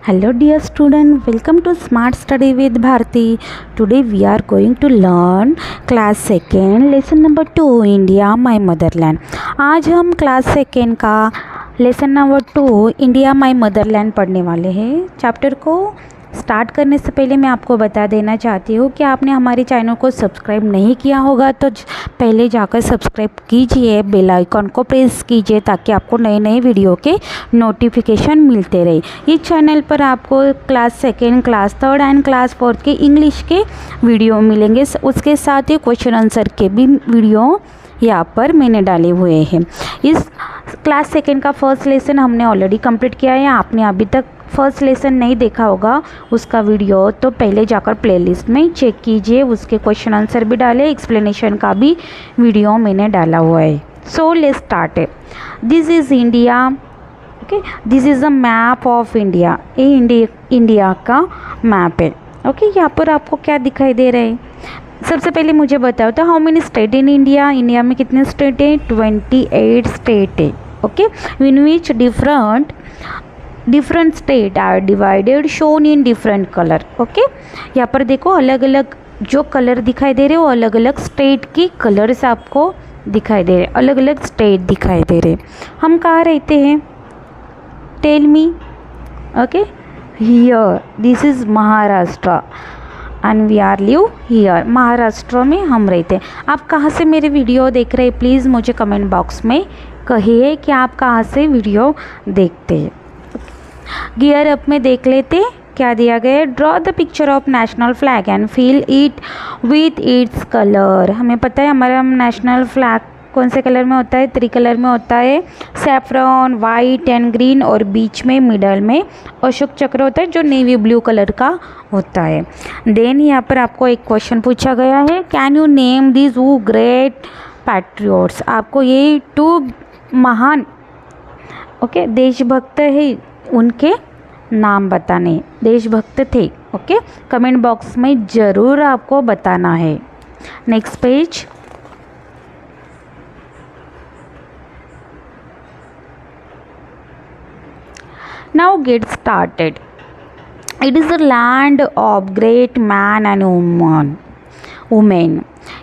Hello dear student, welcome to Smart Study with Bharti. Today we are going to learn class 2 lesson number 2 India my motherland. आज हम class 2 का lesson number 2 India my Motherland पढ़ने वाले हैं। Chapter को start करने से पहले मैं आपको बता देना चाहती हूँ कि आपने हमारे चैनल को सब्सक्राइब नहीं किया होगा तो पहले जाकर सब्सक्राइब कीजिए, बेल आइकन को प्रेस कीजिए ताकि आपको नए नए वीडियो के नोटिफिकेशन मिलते रहे। इस चैनल पर आपको क्लास 2, क्लास 3 एंड क्लास 4 के इंग्लिश के वीडियो मिलेंगे। उसके साथ ही क्वेश्चन आंसर के भी वीडियो यहाँ पर मैंने डाले हुए हैं। इस क्लास 2 का फर्स्ट लेसन हमने ऑलरेडी कंप्लीट किया है। आपने अभी तक फर्स्ट लेसन नहीं देखा होगा उसका वीडियो तो पहले जाकर प्लेलिस्ट में चेक कीजिए, उसके क्वेश्चन आंसर भी डाले, एक्सप्लेनेशन का भी वीडियो मैंने डाला हुआ है। So let's start. This is India, okay, this is a map of India. ये इंडिया का मैप है। ओके, यहाँ पर आपको क्या दिखाई दे रहा है? सबसे पहले मुझे बताओ तो how many state in India? India में कितने स्टेट हैं? 28 स्टेट है। Okay, in which different state are divided shown in different colour. Okay, यहाँ पर देखो अलग अलग जो कलर दिखाई दे रहे हो, अलग अलग स्टेट की कलर्स आपको दिखाई दे रहे, अलग अलग स्टेट दिखाई दे रहे। हम कहाँ रहते हैं? Tell me. Okay, here this is Maharashtra and we are live here. Maharashtra में हम रहते हैं। आप कहाँ से मेरे वीडियो देख रहे हैं? प्लीज़ मुझे कमेंट बॉक्स में कहिए कि आप कहाँ से वीडियो देखते हैं। गियर अप में देख लेते क्या दिया गया है। Draw the picture of national flag and fill it with its colour. हमें पता है हमारा नेशनल फ्लैग कौन से कलर में होता है? 3 कलर में होता है, सैफ्रॉन, वाइट एंड ग्रीन, और बीच में मिडल में अशोक चक्र होता है जो नेवी ब्लू कलर का होता है। देन यहाँ पर आपको एक क्वेश्चन पूछा गया है, कैन यू नेम दिस वो ग्रेट पैट्रियोट्स? आपको ये 2 महान देशभक्त है, उनके नाम बताने, देशभक्त थे। ओके, कमेंट बॉक्स में ज़रूर आपको बताना है। Next page. Now get started. It is a land of great man and women.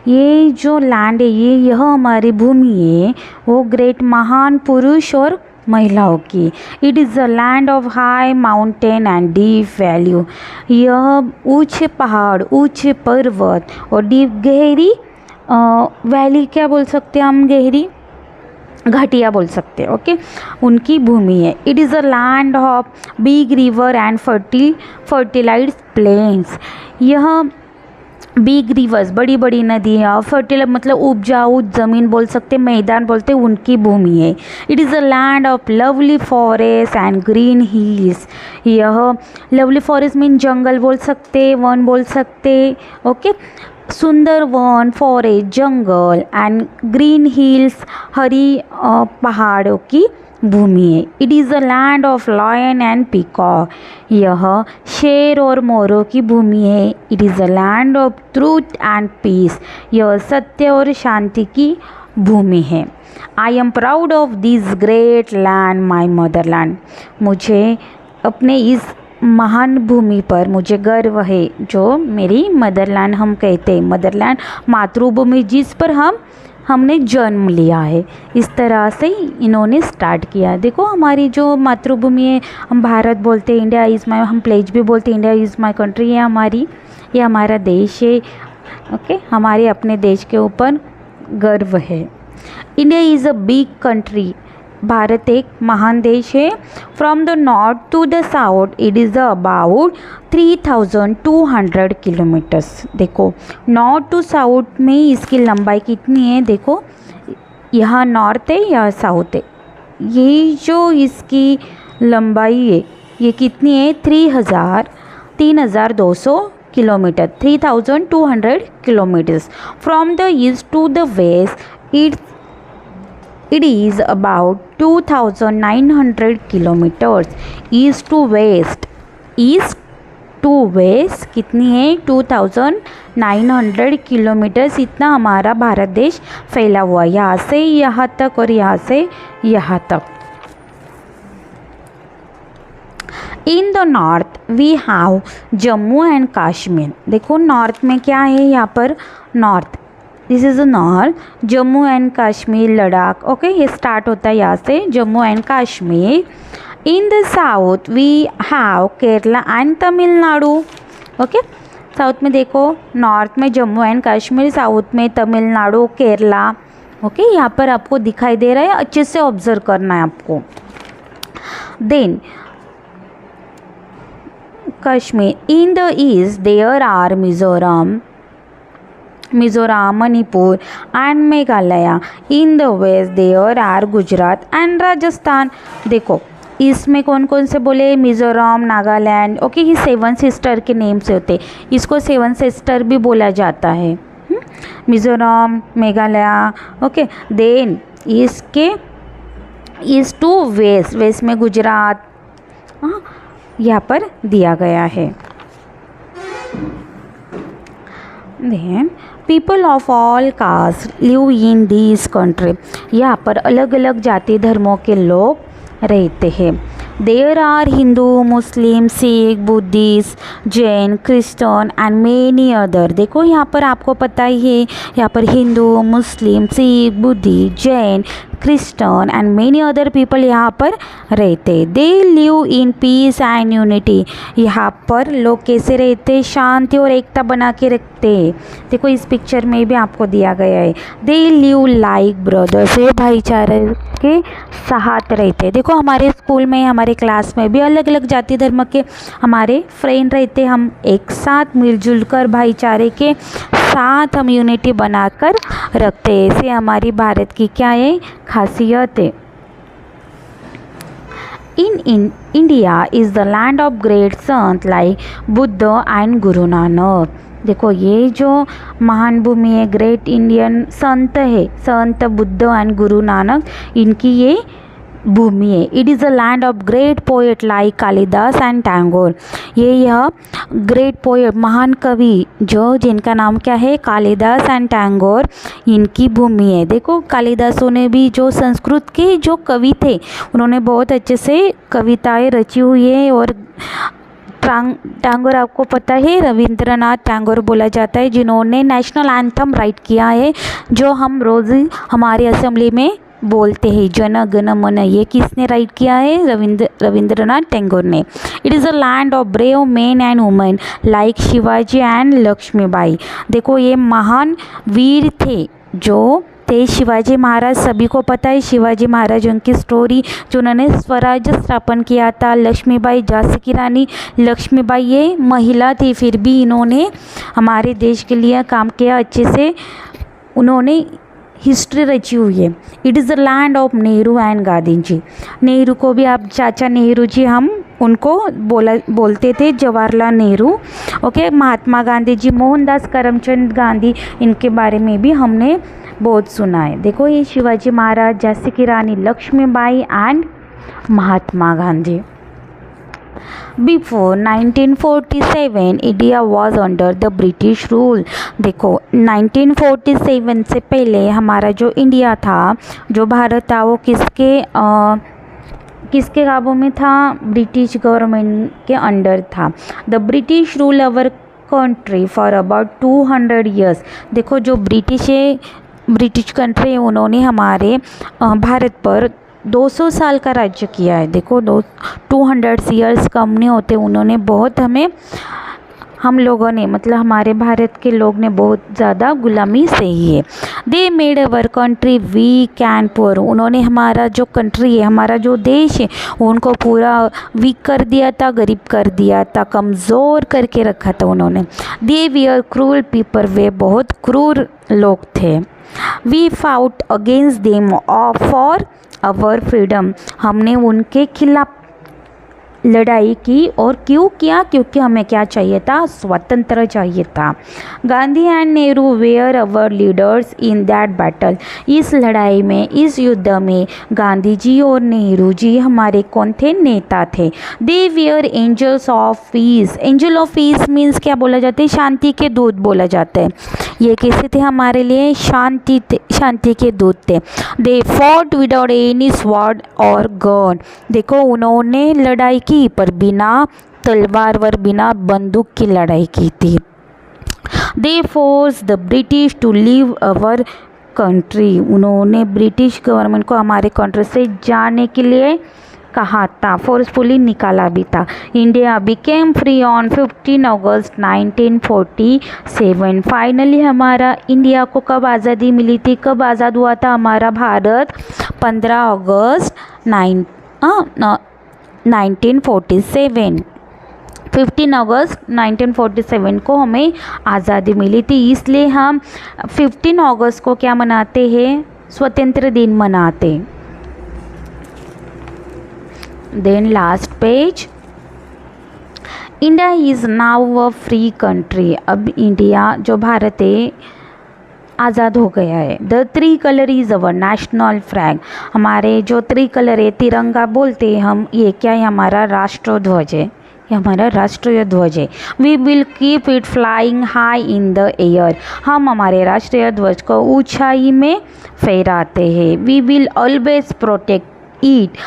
ये जो लैंड है, यह हमारी भूमि है वो ग्रेट महान पुरुष और महिलाओं की। It is a land of high mountain and deep value. यह ऊंचे पहाड़, ऊंचे पर्वत और डीप गहरी वैली, क्या बोल सकते हैं हम? गहरी घाटियाँ बोल सकते हैं। ओके, उनकी भूमि है। It is a land of big river and fertilized plains. यह बिग रिवर्स, बड़ी बड़ी नदियाँ, फर्टिल मतलब उपजाऊ ज़मीन बोल सकते, मैदान बोलते, उनकी भूमि है। It is a land of lovely forest and green hills. यह लवली फॉरेस्ट मीन जंगल बोल सकते, वन बोल सकते। ओके, सुंदर वन, फॉरेस्ट, जंगल एंड ग्रीन हिल्स, हरी पहाड़ों की भूमि है। It is a land of lion and peacock. यह शेर और मोरों की भूमि है। It is a land of truth and peace. यह सत्य और शांति की भूमि है। I am proud of this great land my Motherland. मुझे अपने इस महान भूमि पर मुझे गर्व है, जो मेरी मदरलैंड हम कहते हैं। मदरलैंड मातृभूमि जिस पर हमने जन्म लिया है। इस तरह से इन्होंने स्टार्ट किया। देखो हमारी जो मातृभूमि है, हम भारत बोलते हैं, इंडिया इज़ माई, हम प्लेज भी बोलते हैं, इंडिया इज़ माई कंट्री। है हमारी, ये हमारा देश है। ओके, हमारे अपने देश के ऊपर गर्व है। India is a big country. Bharat एक महान देश है। From the north to the south it is about 3200 kilometres. देखो नॉर्थ टू साउथ में इसकी लंबाई कितनी है? देखो यहाँ नॉर्थ है, यहाँ साउथ है। ये जो इसकी लंबाई है ये कितनी है? 3200 kilometre, 3200 kilometres. From the east to the west It is about 2900 kilometers. East to west कितनी है? 2900 किलोमीटर्स। इतना हमारा भारत देश फैला हुआ है, यहाँ से यहाँ तक और यहाँ से यहाँ तक। In the north we have Jammu and Kashmir. देखो नॉर्थ में क्या है, यहाँ पर north, this is the north, Jammu and Kashmir, Ladakh. Okay, ये स्टार्ट होता है यहाँ से, Jammu and Kashmir. In the south we have Kerala and Tamil Nadu. Okay, south में देखो, नॉर्थ में जम्मू एंड कश्मीर, साउथ में तमिलनाडु, केरला। ओके, यहाँ पर आपको दिखाई दे रहा है, अच्छे से ऑब्जर्व करना है आपको। Then Kashmir, in the east there are Mizoram, Manipur and Meghalaya. In the west there are Gujarat and Rajasthan. देखो इसमें कौन कौन से बोले, मिज़ोरम, नागालैंड। ओके, ये 7 सिस्टर के नेम से होते, इसको 7 सिस्टर भी बोला जाता है। मिज़ोरम, मेघालय। ओके, देन इसके ईस्ट टू वेस्ट, वेस्ट में गुजरात यहाँ पर दिया गया है। Then people of all caste live in this country. यहाँ पर अलग अलग जाति धर्मों के लोग रहते हैं। There are Hindu, Muslim, Sikh, Buddhist, Jain, Christian and many other. देखो यहाँ पर आपको पता ही है, यहाँ पर Hindu, Muslim, Sikh, Buddhist, Jain, Christian and many other people यहाँ पर रहते। They live in peace and unity. यहाँ पर लोग कैसे रहते, शांति और एकता बना के रखते हैं। देखो इस पिक्चर में भी आपको दिया गया है, दे लिव लाइक ब्रदर्स, ये भाईचारे के साथ रहते। देखो हमारे स्कूल में, हमारे क्लास में भी अलग अलग जाति धर्म के हमारे फ्रेंड रहते, हम एक साथ मिलजुल कर भाईचारे के साथ हम यूनिटी बनाकर रखते हैं। ऐसे हमारी भारत की क्या है, खासियत है। In India is the land of great Sant like Buddha and Guru Nanak. देखो ये जो महान भूमि है, ग्रेट इंडियन संत है, संत बुद्ध एंड गुरु नानक, इनकी ये भूमि है। It is a land of great poet like Kalidas and Tagore. यह ग्रेट पोएट, महान कवि जो जिनका नाम क्या है, कालिदास एंड टैगोर, इनकी भूमि है। देखो कालिदासों ने भी, जो संस्कृत के जो कवि थे, उन्होंने बहुत अच्छे से कविताएं रची हुई है। और टैगोर आपको पता है, रविंद्रनाथ टैगोर बोला जाता है, जिन्होंने नेशनल एंथम राइट किया है, जो हम रोज़ हमारे असेंबली में बोलते हैं, जन गण मन। ये किसने राइट किया है, रविंद्रनाथ टैगोर ने। It is a land of brave man and women like Shivaji and Lakshmibai. देखो ये महान वीर थे जो थे शिवाजी महाराज, सभी को पता है शिवाजी महाराज, उनकी स्टोरी, जो उन्होंने स्वराज्य स्थापन किया था। लक्ष्मीबाई, झांसी की रानी लक्ष्मीबाई, ये महिला थी, फिर भी इन्होंने हमारे देश के लिए काम किया, अच्छे से उन्होंने हिस्ट्री रची हुई है। It is the land of Nehru and Gandhi ji. Nehru को भी आप चाचा नेहरू जी, हम उनको बोलते थे, जवाहरलाल नेहरू। ओके, महात्मा गांधी जी, मोहनदास करमचंद गांधी, इनके बारे में भी हमने बहुत सुना है। देखो ये शिवाजी महाराज, झांसी की Rani Lakshmibai and Mahatma Gandhi. Before 1947 India was under the British rule. देखो 1947 से पहले हमारा जो इंडिया था, जो भारत था, वो किसके काबू में था, ब्रिटिश गवर्नमेंट के अंडर था। The British rule our country for about 200 years. देखो जो ब्रिटिश कंट्री है, उन्होंने हमारे भारत पर 200 साल का राज्य किया है। देखो 200 ईयर्स कम नहीं होते, उन्होंने बहुत हम लोगों ने, मतलब हमारे भारत के लोग ने बहुत ज़्यादा गुलामी सही है। They made our country weak and poor. उन्होंने हमारा जो कंट्री है, हमारा जो देश है, उनको पूरा वीक कर दिया था, गरीब कर दिया था, कमज़ोर करके रखा था उन्होंने। दे वीआर क्रूअल पीपल, वे बहुत क्रूर लोग थे। We fought against them for our freedom. हमने उनके खिलाफ लड़ाई की, और क्यों किया, क्योंकि हमें क्या चाहिए था, स्वतंत्र चाहिए था। Gandhi and Nehru were our leaders in that battle. इस लड़ाई में, इस युद्ध में गांधी जी और नेहरू जी हमारे कौन थे, नेता थे। They were angels of peace. Angel of peace means क्या बोला जाता है, शांति के दूत बोला जाता है। ये कैसे थे हमारे लिए? शांति के दूत थे। They fought without any sword और गन, देखो उन्होंने लड़ाई की पर बिना तलवार व बिना बंदूक की लड़ाई की थी। They forced the British to leave our country, उन्होंने ब्रिटिश गवर्नमेंट को हमारे कंट्री से जाने के लिए कहा था, फोर्सफुली निकाला भी था। India became free on 15 August 1947, finally हमारा इंडिया को कब आज़ादी मिली थी? कब आज़ाद हुआ था हमारा भारत? 15 अगस्त 1947, 15 अगस्त 1947 को हमें आज़ादी मिली थी। इसलिए हम 15 अगस्त को क्या मनाते हैं? स्वतंत्र दिन मनाते। Then last page, India is now a free country, अब इंडिया जो भारत है आज़ाद हो गया है। The 3 colour is our national flag, हमारे जो 3 कलर है तिरंगा बोलते हैं हम, ये क्या है? हमारा राष्ट्रध्वज है, ये हमारा राष्ट्रीय ध्वज है। We will keep it flying high in the air, हम हमारे राष्ट्रीय ध्वज को ऊंचाई में फहराते हैं। We will always protect it,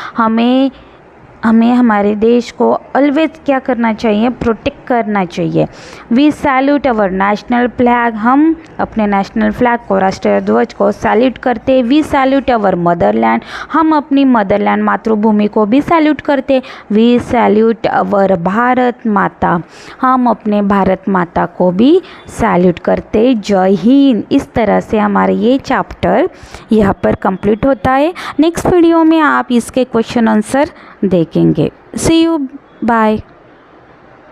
हमें हमारे देश को ऑलवेज क्या करना चाहिए? प्रोटेक्ट करना चाहिए। We salute our national flag, हम अपने नेशनल फ्लैग को, राष्ट्रीय ध्वज को सैल्यूट करते। वी सैल्यूट अवर मदरलैंड, हम अपनी मदरलैंड मातृभूमि को भी सैल्यूट करते। वी सैल्यूट अवर भारत माता, हम अपने भारत माता को भी सैल्यूट करते। जय हिंद। इस तरह से हमारा ये चैप्टर यहाँ पर कंप्लीट होता है। नेक्स्ट वीडियो में आप इसके क्वेश्चन आंसर देखेंगे। सी यू, बाय।